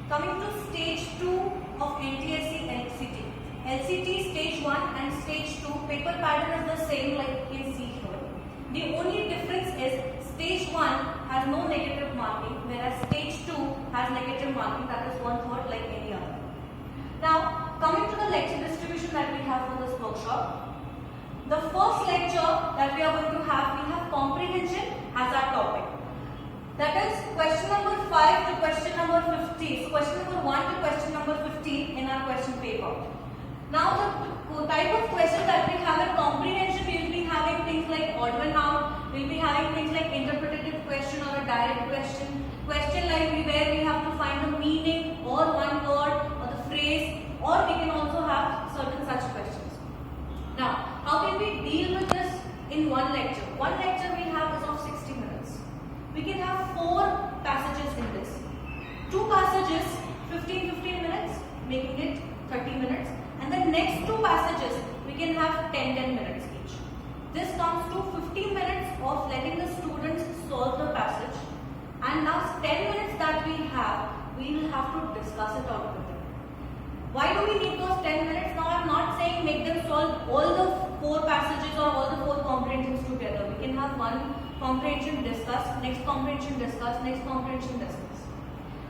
Coming to stage 2 of NTSC LCT. LCT stage 1 and stage 2 paper pattern is the same like you can see here. The only difference is stage 1 has no negative marking, whereas stage 2 has negative marking, that is 1/3 like any other. Now coming to the lecture distribution that we have for this workshop. The first lecture that we are going to have, we have comprehension as our topic. That is question number 5 to question number 15. So question number 1 to question number 15 in our question paper. Now the type of question that we have in comprehension, we will be having things like odd one out, we will be having things like interpretative question or a direct question, question like where we have to find the meaning or one word or the phrase, or we can also have certain such questions. Now, how can we deal with this in one lecture? One lecture we have is of 60 minutes. We can have 4 passages in this. 2 passages, 15 minutes, making it 30 minutes. And the next 2 passages, we can have 10 minutes each. This comes to 15 minutes of letting the students solve the passage. And now 10 minutes that we will have to discuss it out with them. Why do we need those 10 minutes? Now I am not saying make them solve all the 4 passages or all the 4 comprehensions together. We can have one comprehension discuss, next comprehension discuss, next comprehension discuss.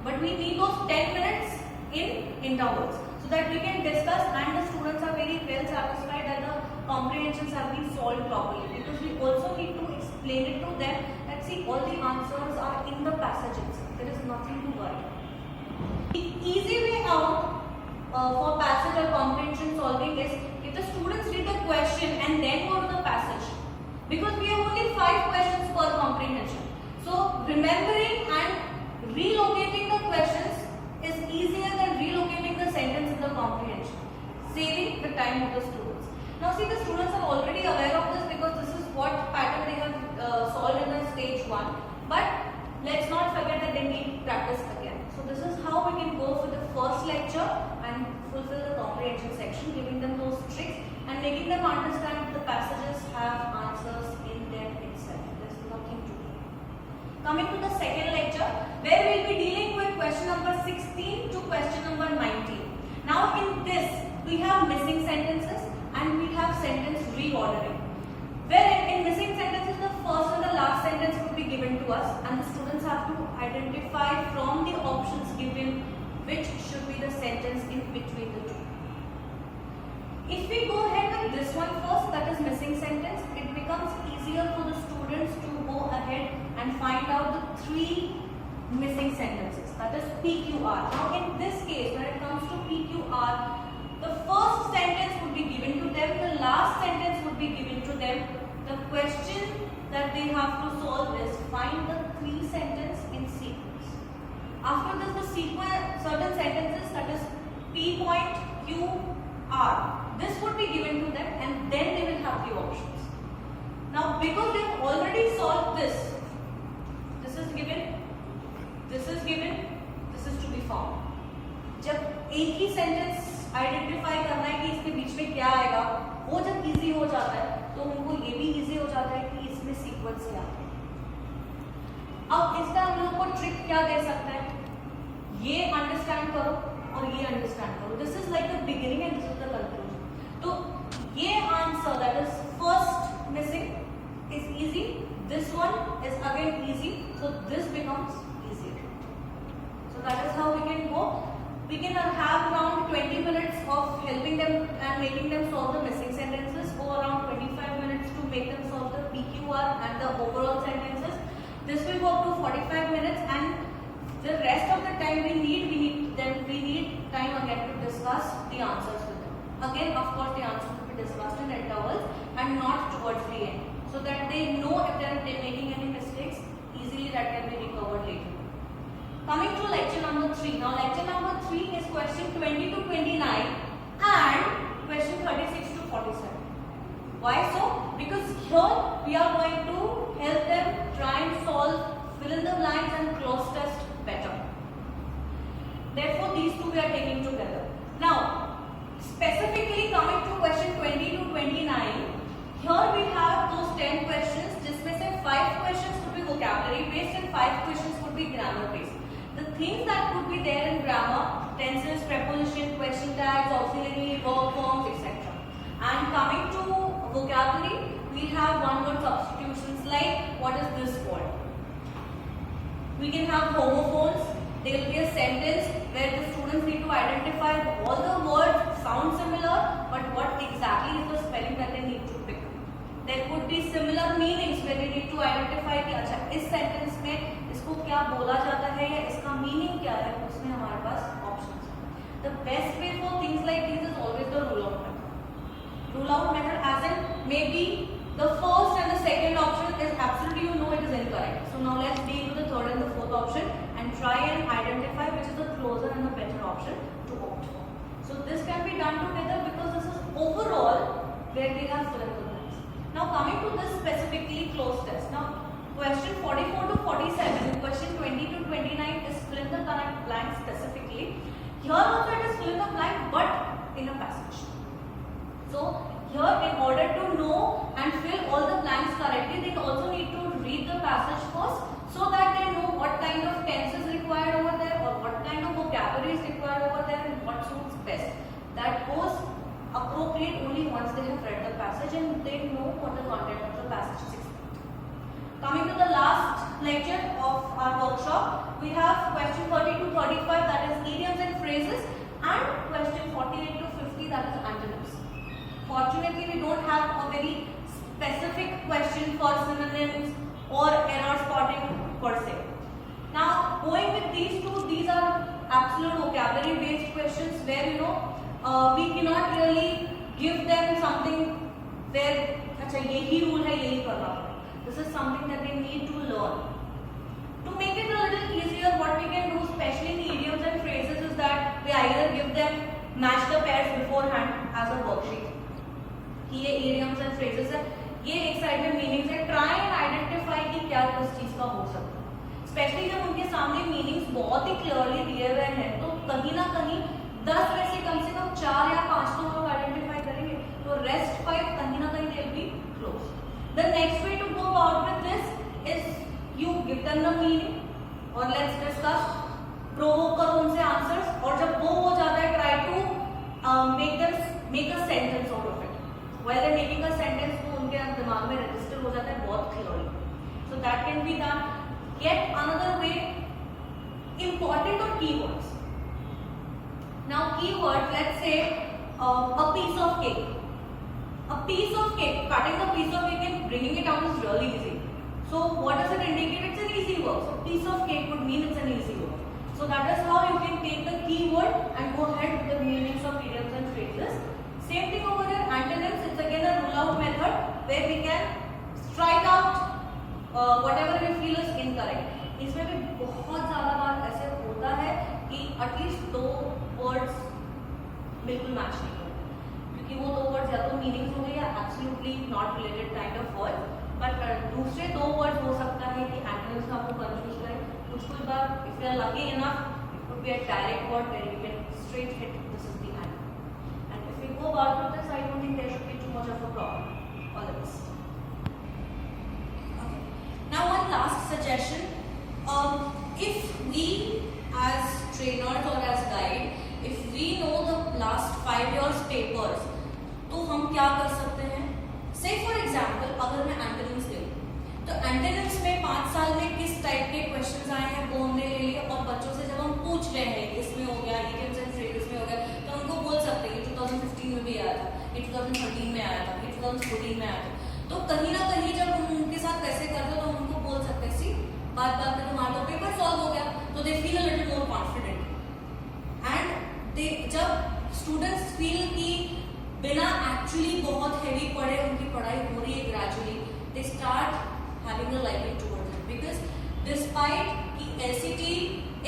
But we need those 10 minutes in intervals so that we can discuss and the students are very well satisfied that the comprehensions have been solved properly. Because we also need to explain it to them that see all the answers are in the passages. There is nothing to worry. The easy way out for passage or comprehension solving is if the students read the question and then go to the passage, because we have only 5 questions per comprehension. So remembering and relocating the questions is easier than relocating the sentence in the comprehension, saving the time of the students. Now see, the students are already aware of this because this is what pattern they have solved in the stage 1, but let's not forget that they need practice again. So this is how we can go for the first lecture and fulfill the comprehension section, giving them those tricks and making them understand the passages have answers in them itself. There's nothing to do. Coming to the second lecture, where we'll be dealing with question number 16 to question number 19. Now in this, we have missing sentences and we have sentence reordering. Where in missing sentences, the first and the last sentence would be given to us and the students have to identify from the options given which should be the sentence in between the two. If we go ahead with this one first, that is missing sentence, it becomes easier for the students to go ahead and find out the 3 missing sentences, that is PQR. Now in this case, when it comes to PQR, the first sentence would be given to them, the last sentence would be given to them. The question that they have to solve is find the 3 sentences in sequence. After this, the sequence, certain sentences, that is P point, Q, R. This would be given to them and then they will have the options. Now because they have already solved this, this is given, this is given, this is to be found. जब एक ही sentence identify करना है कि इसके बीच में क्या आएगा, वो जब इजी हो जाता है तो उनको ये भी इजी हो जाता है कि इसमें सीक्वेंस क्या है. अब इसका हम लोग को ट्रिक क्या दे सकते हैं, ये अंडरस्टैंड करो और ये अंडरस्टैंड करो. This is like the beginning and this is the conclusion. तो ये answer that is first missing is easy, this one is again easy, so this becomes easier. So that is how we can go. We can have around 20 minutes of helping them and making them solve the missing sentences, go around 25 minutes to make them solve the PQR and the overall sentences. This will go up to 45 minutes and the rest of the time we need time again to discuss the answers with them. Again, of course, the answers will be discussed in intervals and not towards the end, so that they know if they are making any mistakes, easily that can be recovered later. Coming to lecture number 3. Now lecture number 3 is question 20 to 29 and question 36 to 47. Why so? Because here we are going to help them try and solve, fill in the blanks and cross test better. Therefore these two we are taking together. Now specifically coming to question 20 to 29, here we have those 10 questions, जिसमें से 5 questions would be vocabulary based and 5 questions would be grammar based. The things that could be there in grammar: tenses, preposition, question tags, auxiliary verb forms, etc. And coming to vocabulary, we have one-word substitutions like what is this word? We can have homophones. There will be a sentence where the students need to identify all the words sound similar, but what exactly is the spelling that they need to pick. There could be similar meanings where they need to identify कि अच्छा इस sentence में इसको क्या बोला जाता है या इसका meaning क्या है, उसमें हमारे पास options हैं. The best way for things like these is always the rule out method. Rule out method as in maybe the first and the second option is absolutely it is incorrect. So now let's deal with the third and the fourth option and try and identify which is the closer and the better option to opt for. So this can be done together because this is overall where they have fill in the blanks. Now coming to this specifically closed test. Now question 44 to 47, question 20 to 29 is fill in the blank specifically. Here also it is fill in the blank but in a passage. So here in order to know and fill all the blanks correctly, they also need to read the passage first so that they know what kind of tense is required over there or what kind of vocabulary is required over there and what suits best. That goes appropriate only once they have read the passage and they know what the content of the passage is. Coming to the last lecture of our workshop, we have question 30 to 35, that is idioms and phrases, and question 48 to 50, that is antonyms. Fortunately, we don't have a very specific question for synonyms or error spotting per se. Now, going with these two, these are absolute vocabulary based questions where we cannot really give them something where अच्छा यही rule है यही करना पड़ेगा. This is something that they need to learn. To make it a little easier, what we can do, especially in idioms and phrases, is that we either give them match the pairs beforehand as a worksheet. कि ये idioms and phrases है, ये एक side में meanings है, try and identify कि क्या उस चीज का हो सकता है. स्पेशली जब उनके सामने मीनिंग्स बहुत ही क्लियरली दिए हुए हैं तो कहीं ना कहीं 10 में से कम 4 या 5 तो लोग आइडेंटिफाई करेंगे, तो रेस्ट 5 कहीं ना कहीं they'll be close. The next way to go about with this is you give them the meaning और let's discuss, provoke करो उनसे आंसर्स, और जब वो हो जाता है try to make a sentence out of it. While they're making a sentence, वो उनके दिमाग में register हो जाता है बहुत clearly. So that can be done. Yet another way, important or keywords. Now keywords, let's say a piece of cake. A piece of cake, cutting a piece of cake and bringing it out is really easy. So what does it indicate? It's an easy work. So piece of cake would mean it's an easy work. So that is how you can take the keyword and go ahead with the meanings of idioms and phrases. Same thing over here, antonyms. It's again a rule out method where we can strike out whatever we feel is incorrect. इसमें भी बहुत ज़्यादा बार ऐसे होता है कि at least 2 words बिल्कुल match नहीं करते, क्योंकि वो 2 वर्ड्स या तो मीनिंग्स हो गए या absolutely not related kind of word. But दूसरे 2 वर्ड्स हो सकता है कि एंटोनिम्स का आपको कंफ्यूज करें. कुछ बार if you are lucky enough it would be a direct word where you can straight hit this is the antonym. And if we go about with this, I don't think there should be too much of a problem. All the best. Okay. Now one last suggestion. If we as trainers or as guide, if we know the last 5 years papers, तो हम क्या कर सकते हैं? Say for example, अगर मैं antonyms ले लूँ, तो antonyms में 5 साल में किस टाइप के क्वेश्चंस आए हैं वो हमने ले लिए, और बच्चों से जब हम पूछ रहे हैं कि इसमें हो गया, idioms and phrases में हो गया, तो उनको बोल सकते हैं कि 2015 में भी आया था, ये 2013 में आया था, ये 2014 में आया था. तो कहीं ना कहीं जब हम उनके साथ कैसे करते हैं तो हम उनको बोल सकते हैं सी बात में तुम्हारा तो पेपर सॉल्व हो गया, तो they feel a little more confident. And they जब स्टूडेंट्स फील कि बिना एक्चुअली बहुत हैवी पढ़े उनकी पढ़ाई हो रही है gradually, they start having a liking towards it, because despite कि एलसीटी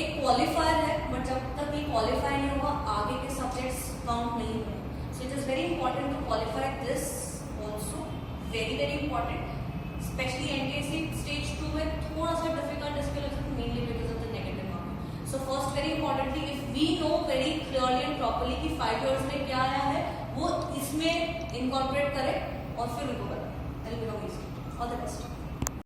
एक क्वालिफायर है, बट जब तक ये क्वालिफाई नहीं होगा आगे के सब्जेक्ट्स काउंट नहीं होंगे. So it is very important to qualify this also, very important. Specially NTSC stage 2 में थोड़ा सा डिफिकल्ट इसके लिए, mainly because of the negative marking. So first very importantly, if we know very clearly and properly कि 5 years में क्या आया है, वो इसमें इनकॉर्पोरेट करें और फिर उनको करें. All the best.